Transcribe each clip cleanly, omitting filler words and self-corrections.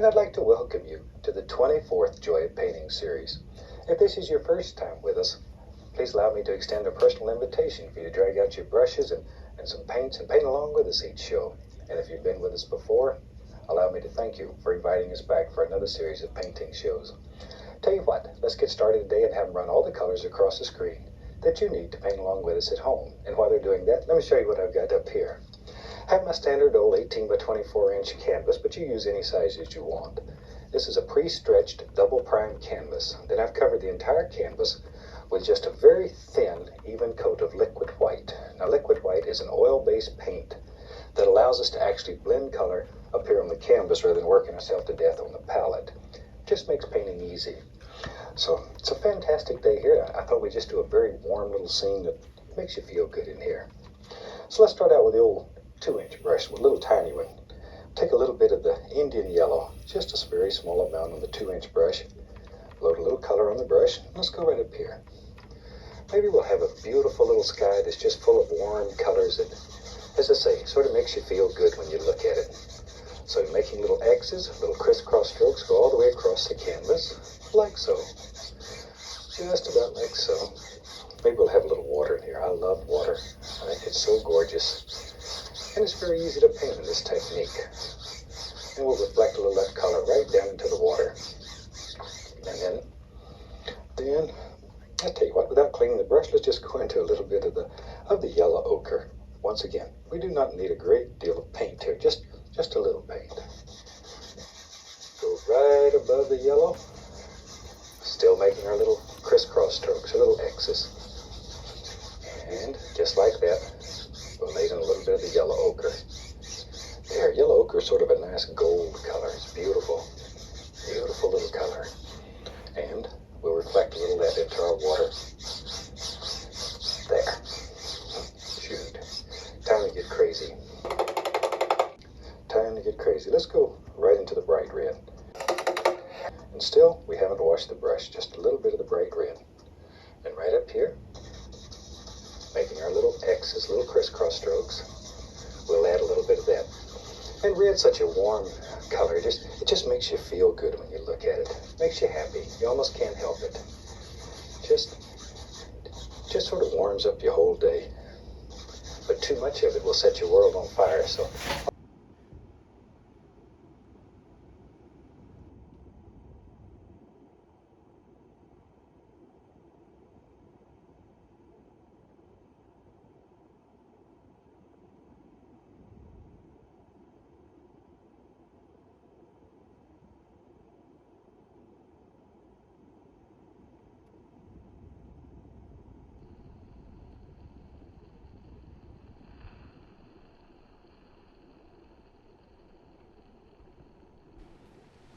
and I'd like to welcome you to the 24th Joy of Painting series. If this is your first time with us, please allow me to extend a personal invitation for you to drag out your brushes and some paints and paint along with us each show. And if you've been with us before, allow me to thank you for inviting us back for another series of painting shows. Tell you what, let's get started today and have them run all the colors across the screen that you need to paint along with us at home. And while they're doing that, let me show you what I've got up here. I have my standard old 18 by 24 inch canvas, but you use any sizes you want. This is a pre-stretched double prime canvas. Then I've covered the entire canvas with just a very thin, even coat of liquid white. Now, liquid white is an oil-based paint that allows us to actually blend color up here on the canvas rather than working ourselves to death on the palette. Just makes painting easy. So it's a fantastic day here. I thought we'd just do a very warm little scene that makes you feel good in here. So let's start out with the old 2-inch brush, with a little tiny one. Take a little bit of the Indian yellow, just a very small amount on the 2-inch brush. Load a little color on the brush. Let's go right up here. Maybe we'll have a beautiful little sky that's just full of warm colors that, as I say, sort of makes you feel good when you look at it. So making little X's, little crisscross strokes, go all the way across the canvas, like so. Just about like so. Maybe we'll have a little water in here. I love water. I think it's so gorgeous. And it's very easy to paint in this technique. And we'll reflect a little of that color right down into the water. And then, I'll tell you what, without cleaning the brush, let's just go into a little bit of the yellow ochre. Once again, we do not need a great deal of paint here, just a little paint. Go right above the yellow, still making our little crisscross strokes, our little X's. And just like that, we'll lay in a little bit of the yellow ochre. There, yellow ochre is sort of a nice gold color. It's beautiful. Beautiful little color. And we'll reflect a little of that into our water. There. Shoot. Time to get crazy. Time to get crazy. Let's go right into the bright red. And still, we haven't washed the brush. Just a little bit of the bright red. And right up here, making our little X's, little crisscross strokes, we'll add a little bit of that. And red's such a warm color. It just makes you feel good when you look at it. Makes you happy. You almost can't help it. Just sort of warms up your whole day. But too much of it will set your world on fire. So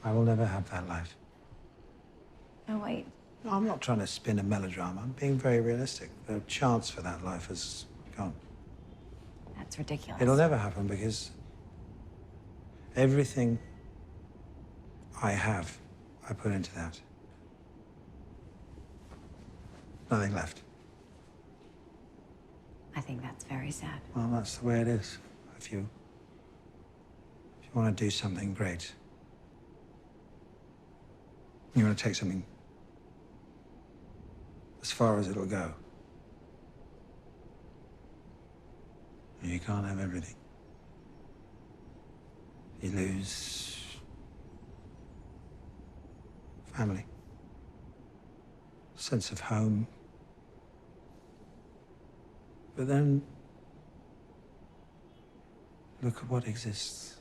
I will never have that life. No, wait. No, I'm not trying to spin a melodrama. I'm being very realistic. The chance for that life has gone. That's ridiculous. It'll never happen because everything I have, I put into that. Nothing left. I think that's very sad. Well, that's the way it is. If you want to do something great, you want to take something as far as it'll go. You can't have everything. You lose family, sense of home. But then look at what exists.